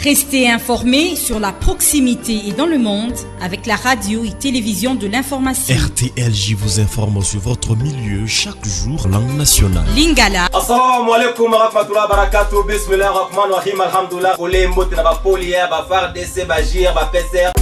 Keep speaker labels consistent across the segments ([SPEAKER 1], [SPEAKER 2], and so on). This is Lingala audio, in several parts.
[SPEAKER 1] Restez informés sur la proximité et dans le monde avec la radio et télévision de l'information.
[SPEAKER 2] RTLJ vous informe sur votre milieu chaque jour, langue nationale.
[SPEAKER 1] Lingala.
[SPEAKER 3] Assalamu alaikum warahmatullahi wabarakatuh. Bismillahir rahmanir rahim. Alhamdulillah. Ole mbote na ba polier, ba FARDC, ba JIR, ba PCR.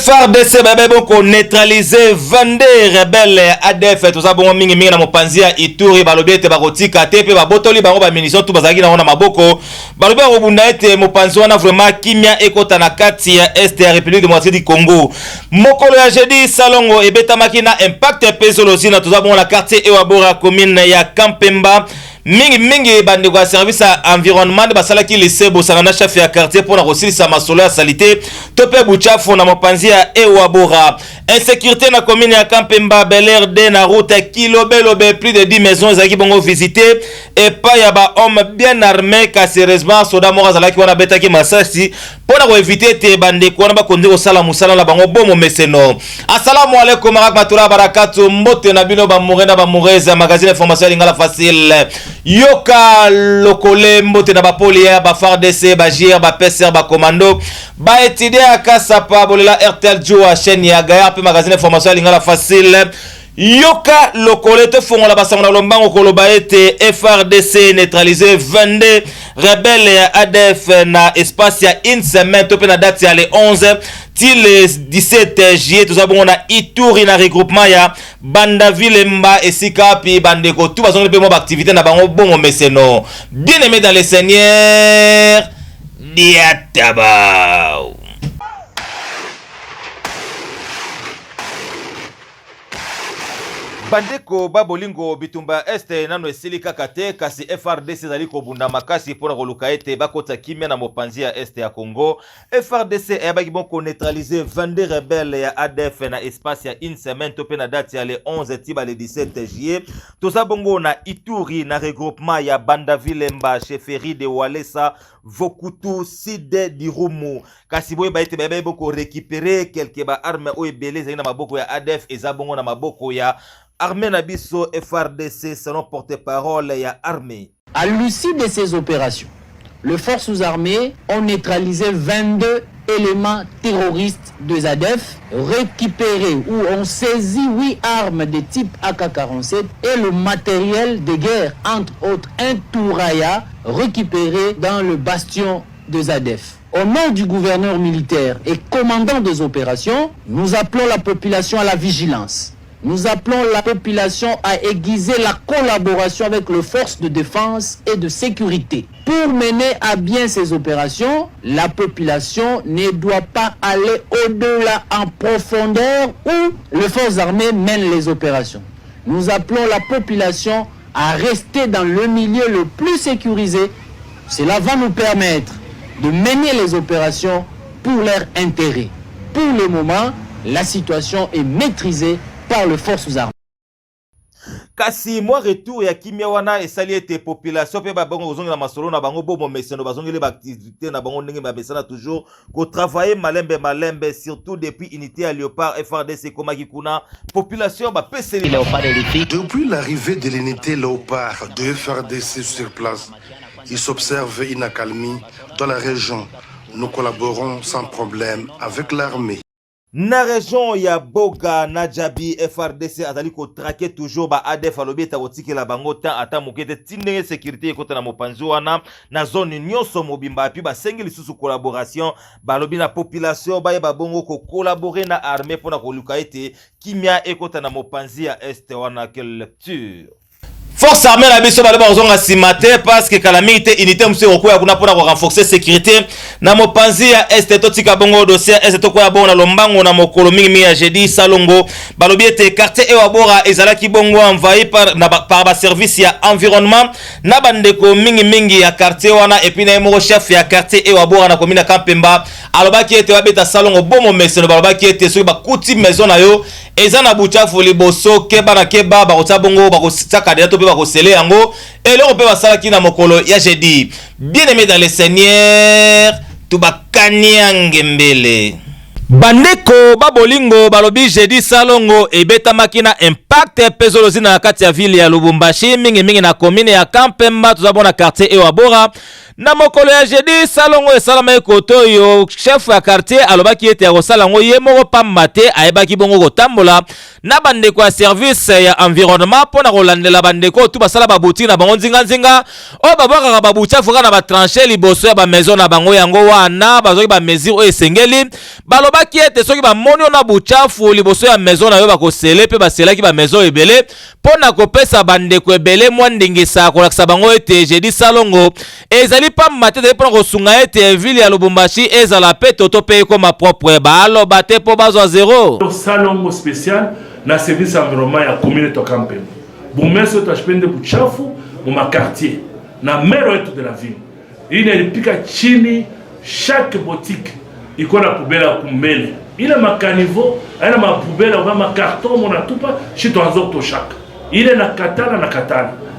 [SPEAKER 3] FARDC babebo ko neutraliser 22 rebelles ADF tout ça bon mingi na mopanzia Ituri balobi ete bakotika te pe babotoli bango ba munition tout bazaki na maboko balobi obunda ete mopanzi wana vraiment kimia ekota na kati ya est ya République démocratique du Congo mokolo ya jeudi salongo ebetamaki na impact pesolosi na tout ça bon la quartier Ewabora commune ya Kampemba mingi bande kwa service environnement de basala ki lycée bosana chef ya quartier pour na kosilisa masolo ya salité tope buchafu na mopanzi ya Ewabora insécurité na commune ya Kampemba Bel-Air de na route Kilobelobe plus de 10 maisons ezaki bongo visiter et pas ya ba homme bien armé ka sérieusement soda mora zala ki wana betaki masasi pour na ko éviter te bande ko na ba konde ko sala musala na bango bomo meseno. Assalamu alaikum warahmatullahi wabarakatuh mbote na bino ba murena ba mureza magazine information lingala facile yoka lokole mbote na ba polier ba FARDC ba JIR ba PCR ba commando ba étudier akasa pa bolela RTL Joa chaîne ya Gaya pe magazine information lingala facile yoka lokole te fongola basanga na lombango koloba ete FARDC neutralisé 22 rebelles ADF na espace ya une semaine to pe na date ya le 11 til le 17 juillet tout ça bon na Ituri na regroupement ya Bandaville Mba esika pi bandeko tout bazonga pe mo ba activité na bango bongo meseno bien aimé dans le Seigneur diataba. Bandeko babolingo bitumba este nano esilika kate kasi FARDC zali kobunda makasi pona koluka ete bakota kimia na mopanzi ya este ya Congo. FARDC ebaki bon ko neutraliser 22 rebelles ya ADF na espace ya une semaine to pe na date ya le 11 tiba le 17 juillet. Toza bongo na Ituri na regroupement ya Bandaville Mba chefferie de Walesa Vokutu Side Dirumu kasi boye ba ete ba boko récupérer quelques ba armes o ebele zali na maboko ya ADF eza bongo na maboko ya Armée Nabiso FARDC selon porte-parole ya armée.
[SPEAKER 4] À l'issue de ces opérations, les forces armées ont neutralisé 22 éléments terroristes de ZADF, récupéré ou ont saisi 8 armes de type AK-47 et le matériel de guerre, entre autres un Touraya récupéré dans le bastion de ZADF. Au nom du gouverneur militaire et commandant des opérations, nous appelons la population à la vigilance. Nous appelons la population à aiguiser la collaboration avec les forces de défense et de sécurité. Pour mener à bien ces opérations, la population ne doit pas aller au-delà en profondeur où les forces armées mènent les opérations. Nous appelons la population à rester dans le milieu le plus sécurisé. Cela va nous permettre de mener les opérations pour leur intérêt. Pour le moment, la situation est maîtrisée par les forces armées.
[SPEAKER 3] Kasi moi retour ya kimia wana esali ete population pe ba bango ozongi na masolo na bango bomo meseno bazongi ba activité na bango ndenge ba besana toujours ko travailler malembe surtout depuis unité à Léopard FARDC komaki kuna population ba pese
[SPEAKER 5] depuis l'arrivée de l'unité Léopard de FARDC sur place, il s'observe une accalmie dans la région. Nous collaborons sans problème avec l'armée.
[SPEAKER 3] Na région ya Boga na Djabi FARDC azali ko traquer toujours ba ADF alobi ta otiki la bango tan ata mokete tindenge sécurité ekota na mopanzi wana na zone nyonso mobimba pi ba sengi lisusu collaboration balobi na population ba ba bongo ko collaborer na armée pona ko luka ete kimia ekota na mopanzi ya est wana quelle lecture. Force armée la biso ba bazonga simate parce que calamité unité mse okoya kuna pona ko renforcer sécurité na mopanzi ya est totika bongo dossier est tokoya bongo na lombango na mokolo mingi ya jeudi salongo balobi ete quartier Ewabora ezalaki bongo envahi par ba service ya environnement na bandeko mingi ya quartier wana et puis na mo chef ya quartier Ewabora na commune Kampemba alobaki ete babeta salongo bomo meseno balobaki ete soki ba kuti maison na yo eza na buchafu liboso keba na keba bakotsa bongo bakosaka déjà to pe bakosele yango eloko pe basalaki na mokolo ya jeudi. Bien aimé dans le Seigneur, tubakaniange mbele bandeko babolingo balobi jeudi salongo ebetamaki na impact pezolozi na kati ya ville ya Lubumbashi mingi na commune ya Kampemba tozabona quartier Ewabora na mokolo ya jeudi salongo esalama ekoto yo chef ya quartier alobaki ete ya kosala ngo ye moko pamba te ayebaki bongo kotambola na bandeko ya service ya environnement pona kolandela bandeko tu basala babuti na bango nzinga o babwaka babuchafu kana batranche liboso ya ba maison na bango yango wana bazoki ba mesure o esengeli balobaki ete soki bamoni na buchafu liboso ya maison na yo bakosele pe baselaki ba maison ebele pona kopesa bandeko ebele mwa ndingisa kolakisa bango ete jeudi salongo ezali pa matete pona kosunga ete ville ya Lubumbashi ezala pe toto pe koma propre baloba te po bazwa zero
[SPEAKER 6] salongo spécial na service environnement ya commune to Kampemba bumeso tashpende buchafu mu quartier na mero yetu de la ville inelipika chini chaque boutique iko na poubelle ya kumbele ile makanivo aina mapoubelle au makarton mona tupa shito azoto shaka ile na katana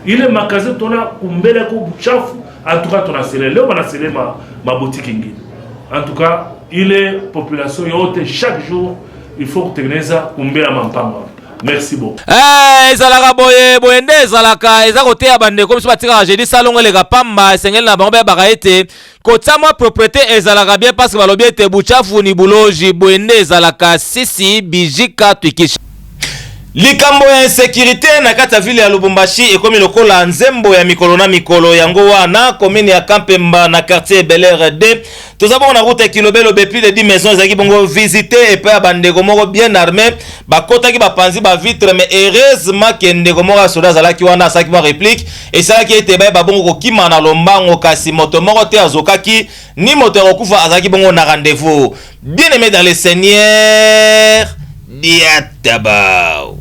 [SPEAKER 6] ile makazi tona kumbele ko buchafu en tout cas tona sele leo bana sele ma boutique ingine en tout cas ile population yote chaque jour il faut kutengeneza kumbela mampamba. Merci beaucoup.
[SPEAKER 3] Ezalaka boye nde ezalaka eza koteya bandeko biso batika jeudi salongo eleka pamba esengeli na bango be bakaete kotsa mwa propriété ezalaka bien parce que balobi ete buchafu ni buloji boye nde ezalaka sisi bijika twikisha likambo ya insécurité na kati ya ville ya Lubumbashi ekomi lokola nzembo ya mikolo na mikolo yango wana commune ya Kampemba na quartier Bel Air 2 tozabona route ya Kilobelo be plus de 10 maisons ezaki bongo visiter et pa bandeko moko bien armé bakotaki bapanzi ba vitre mais heureusement que ndeko moko soda zalaki wana asaki mwa réplique et ça qui était ba bongo kokima na lombango kasi moto moko te azokaki ni moto okufa azaki bongo na rendez-vous. Bien aimé dans le Seigneur diatabao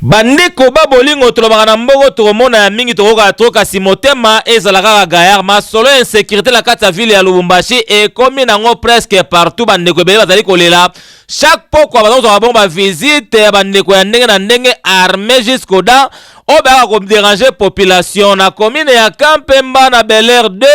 [SPEAKER 3] bandeko babolingo tolobaka na mboko tokomona ya mingi tokoka troka simotema ezalaka gayar masolo insécurité la kati ya ville ya Lubumbashi ekomi nango presque partout bandeko ebele bazali kolela chaque poko bazozwaka bongo bavisite ya bandeko ya ndenge na ndenge armé jusqu'au dents obaka kodéranger population na commune ya Kampemba na Bel Air 2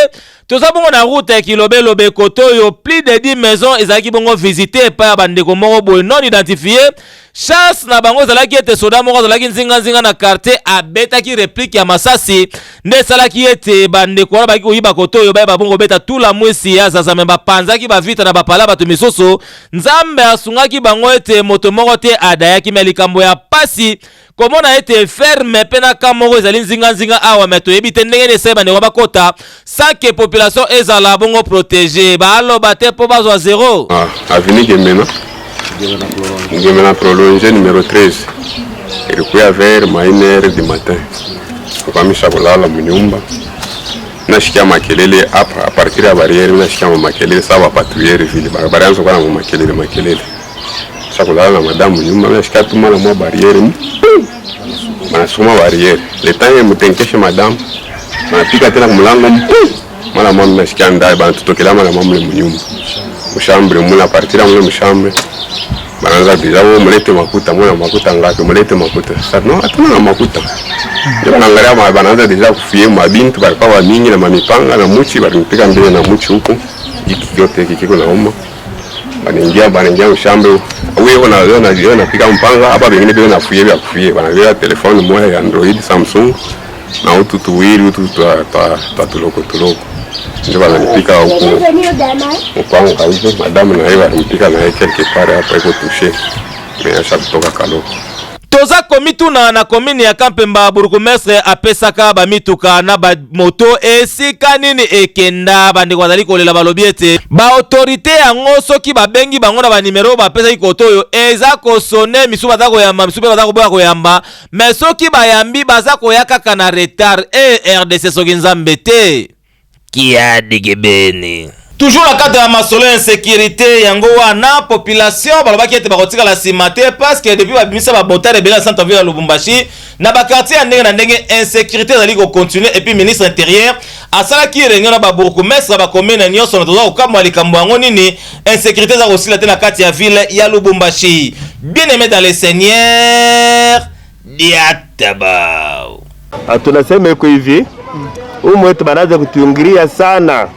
[SPEAKER 3] toza bongo na route ya Kilobelo Bekotoyo plus de 10 maisons ezalaki bongo visiter pa ya bandeko moko boye non identifié chance na bango ezalaki ete soda moko ezalaki nzinga na quartier abetaki réplique ya masasi nde esalaki ete bandeko wana baki koyiba kotoyo bayeba bongo beta tula mwisi ya zazame bapanzaki bavita na bapala bato misusu nzambe asungaki bango ete moto moko te adayaki me likambo ya pasi komona ete ferme pena kamoko ezali nzinga awa meto yebite ndenge nese bandeko bakota sake population ezala bongo protégé baloba te po bazwa zero
[SPEAKER 7] avenue Gemena prolongé numéro 13 ilikuwa vers 1h du matin tukamisha kulala mnyumba nashikia makelele hapa a partir ya barrière nashikia makelele sawa patrouiller vile barabara yanzo kana makelele sasa kulala na madame nyumba nashikia tuma na barrière manasoma barrière le temps mutenkeshe madame napika tena kumlango mala mama nashikia ndai bana tutokela mala mama mnyumba mshambre mula partir ya mshambre banaanza déjà mulete makuta mwana makuta ngapi mulete makuta sasa no hatuna makuta ndio wanaangalia banaanza déjà kufie mabintu balikuwa mingi na mamipanga na muchi balimpiga mbele na muchi huko hiki yote kiko na umma banaingia mshambre wewe na piga mpanga hapa wengine bado nafie banaweka telefoni moja ya Android Samsung na utu tuwili tuloko ndio wananipika huko mpango kabisa madame na yeye anipika na yeye quelque part hapa iko touché mais acha kutoka kaloko
[SPEAKER 3] toza komituna na commune ya Kampemba burgomestre apesaka ba mituka na ba moto esika nini ekenda bandi kwazali kolela balobi ete ba autorité yango soki babengi bango na ba numero bapesa ikotoyo eza kosone misu baza koyamba misu baza koboya koyamba mais soki bayambi baza koyaka kana retard RDC soki nzambe te kia digebeni toujours la cadre de la masolo insécurité yango wana population balobaki ete bakotika la simate parce que depuis babimisa ba botare bela centre ville ya Lubumbashi na ba quartier ndenge na ndenge insécurité zali ko continuer et puis ministre intérieur asala ki réunion na ba bourgmestre ba commune nyonso na toza ko kamwa likambo yango nini insécurité za kosila te na kati ya ville ya Lubumbashi. bien-aimé dans le Seigneur, Diatabao.
[SPEAKER 8] Tunasema iko hivi, umwetu banaanza kutuingilia sana.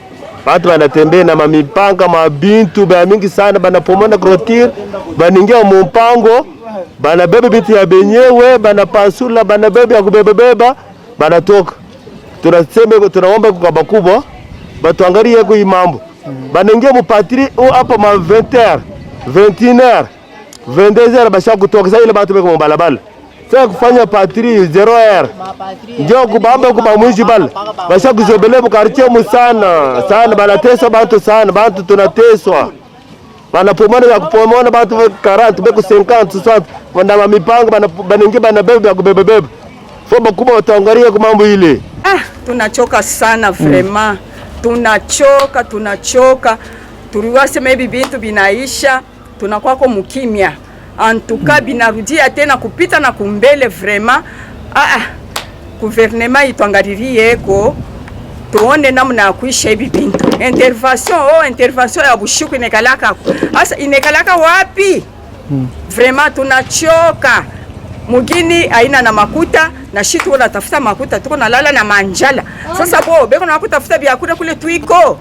[SPEAKER 8] Watu wanatembea na mamipanga mabintu ba mingi sana, banapomona krotir, baningia mu mpango, banabebe bitu ya benyewe, banapasula, banabebe ya kubebeba, banatoka. Tunasema tunaomba kwa bakubwa, batuangalie kwa mambo. Baningia mu patri au hapa ma 20h, 21h, 22h basha kutoka sasa ile batu beko mbalabala. Sasa kufanya patri 0h. Ndio kubamba kubamwishi bala. Basha kuzobele mu quartier mu sana. Sana banatesa bantu sana, bantu tunateswa. Banapomona ya kupomona bantu 40 beko 50 60. Bana mipanga baningi banabebe ya kubebebebe. Foba kubwa wataangalia kwa mambo ile.
[SPEAKER 9] Tunachoka sana vraiment. Tunachoka. Tuliwasema hivi bintu binaisha, tunakuwa kwa mukimya. Antuka binarudia tena kupita na kumbele vraiment. Gouvernement itwangalirie eko tuone namna ya kuisha hivi bintu. Intervention ya bushuku inekalaka. Asa inekalaka wapi? Vraiment tunachoka. Mugini aina na makuta na shi tuko natafuta makuta, tuko nalala na manjala. Sasa beko na kutafuta biakura kule tuiko.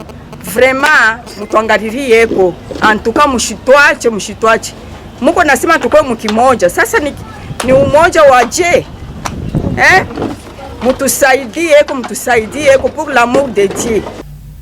[SPEAKER 9] Vraiment mutwangalirie eko. Antuka mushitwache. Muko nasema tukwe mkimoja. Sasa ni umoja waje. Mutusaidie pour l'amour de Dieu.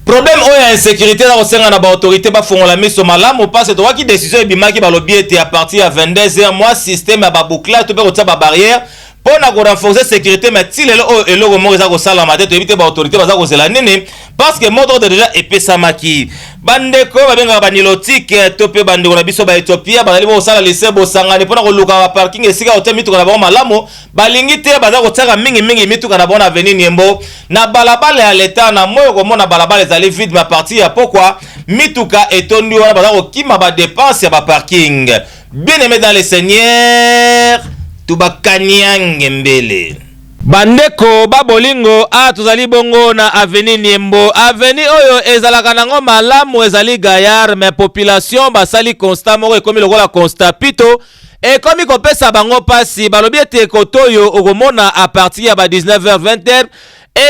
[SPEAKER 3] Problème oya insécurité na kosenga na ba autorité ba fongola miso malamu parce que waki décision ebimaki ba lobiete à partir à 22h moi système ya ba bouclage to pe ko ba barrière pour na ko renforcer sécurité mais ti lelo eloko mo za ko sala mate to éviter ba autorité ba za ko zela nini parce que moto déjà epesamaki bandeko babenga banilotique to pe bandeko na biso ba Ethiopia bazali bo sala lycée bo sangani pour na ko luka ba parking esika hotel mituka na ba malamu balingi te baza ko tsaka mingi mituka na bona avenue Niembo na balabala ya leta na moyo ko mona balabala ezali vide ma partie ya pourquoi mituka etondi wana baza ko kima ba dépense ya ba parking. Bien-aimé dans le Seigneur, tubakanyange mbele bandeko babolingo tuzali bongo na avenue Niembo. Avenue oyo ezalaka nango malamu ezali Gayar mais population basali constat moko ekomi lokola constat pito ekomi kopesa bango pasi balobi ete kotoyo okomona a partir ya ba 19h 20h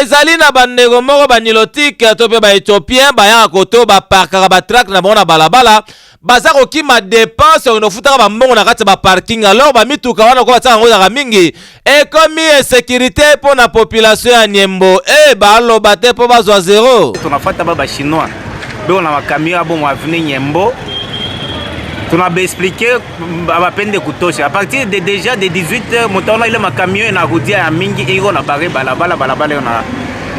[SPEAKER 3] ezali na bandeko moko banilotique to pe ba Ethiopiens baya koto ba parkaka ba track na bona balabala baza kokima dépense ono futaka ba mbongo na kati ba parking alors ba mituka wana ko bataka ngo za mingi ekomi sécurité pour na population ya Niembo baloba te po bazwa zéro.
[SPEAKER 10] Tunafuata baba chinois beo na makamio abo mu avenue Niembo tunaba expliquer abapende kutosha a partir de déjà de 18h mutaona ile makamio na rudia ya mingi iko na bare balabala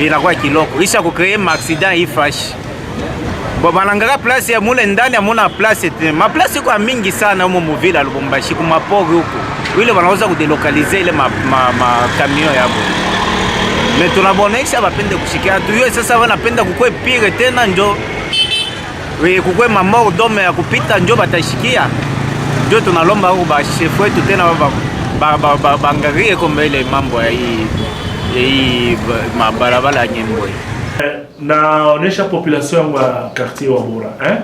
[SPEAKER 10] inakuwa kiloko isha ku créer accident ifash banangaka place ya mule ndani amona place ma place kwa mingi sana humo muvila Lubumbashi kuma pori huko ile wanaweza kudelocaliser ile kamio yabo mais tunabonesha bapende kushikia tuyo sasa wanapenda kukwe pire tena njo kukwe mamao dome ya kupita njo batashikia njo tunalomba huko ba chef wetu tena bangarie kombe ile mambo ya hii mabarabara ya Niembo.
[SPEAKER 6] Naonesha population yangu ya quartier wa Bora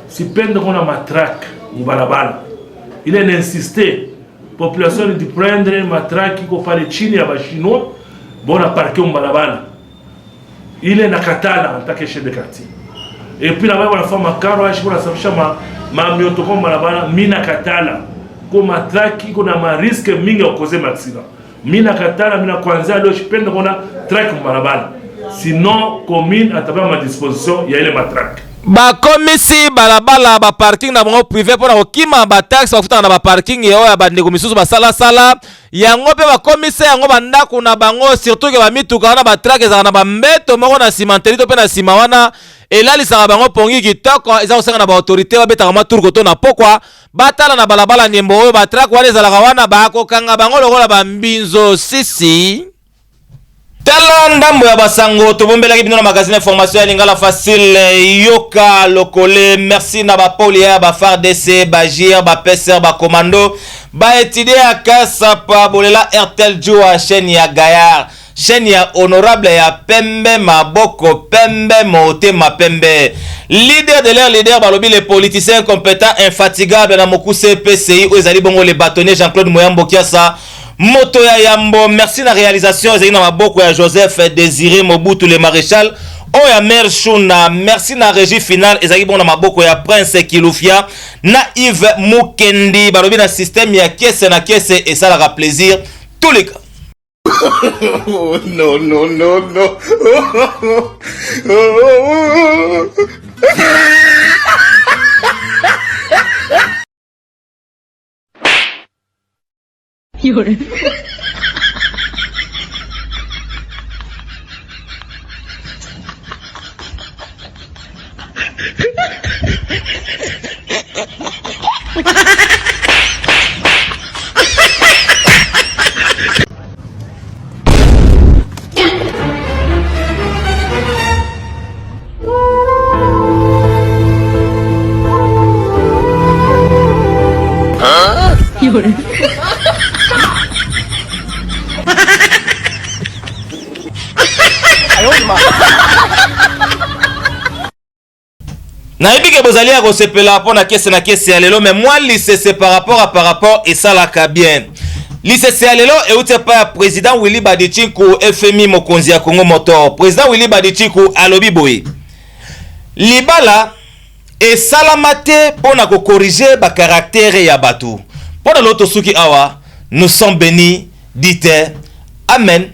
[SPEAKER 6] sipende kuna matraque mubarabara ile n'insiste population de prendre matraque iko pale chini ya bachinois bona parquer mubarabara ile nakatala nataka chef de quartier et puis là-bas on a fait makaro ashi pour safisha ma mioto kwa barabara mina katala kwa matraque iko na ma risque mingi ya causer accident mina katala mina kwanza leo sipende kuna traque mubarabara sinon commune ataba ma disposition ya ile matraque
[SPEAKER 3] bakomisi balabala ba parking na bango privé pour na kokima ba taxe bafuta na ba parking yo ya bandeko misusu basala yango pe bakomisa yango bandako na bango surtout ke ba mituka na ba traque za na ba mbeto moko na cimenterie to pe na sima wana elalisaka bango pongi kitoko eza kosenga na ba autorité babetaka matour koto na pokwa batala na balabala Niembo oyo ba traque wana ezalaka wana bakokanga bango lokola ba mbinzo sisi. Tala ndambo ya basango tobombelaki bino na magazine information ya Lingala Facile yoka lokole merci na ba Paulia ba FARDC ba JR ba PCR ba commando ba étudier à Kasa pa bolela RTL Joa chaîne ya Gayar chaîne ya honorable ya Pembe Maboko Pembe Motema Pembe. Leader de leur leader balobi les politiciens compétents infatigables na mokuse PCI ou ezali bongo les bâtonniers Jean-Claude Moyambo Kiasa Moto ya Yambo. Merci na réalisation ezali na maboko ya Joseph Désiré Mobutu le maréchal Oya Mer Shuna. Merci na régie finale ezali bongo na maboko ya Prince Kilufia na Yves Mukendi balobi na système ya caisse na caisse et ça la plaisir tous les cas.
[SPEAKER 5] Oh, non, non, non, non.
[SPEAKER 3] Na ibike bozali ya kosepela po na kese ya lelo mais moi lisese par rapport et ça la bien. Lisese ya lelo eute pa ya président Willy Badichiku FMI mokonzi ya Congo Motor. Président Willy Badichiku alobi boye. Libala et salamate pour na ko corriger ba caractère ya batu. Pour l'autre suki awa, nous sommes bénis, dites Amen.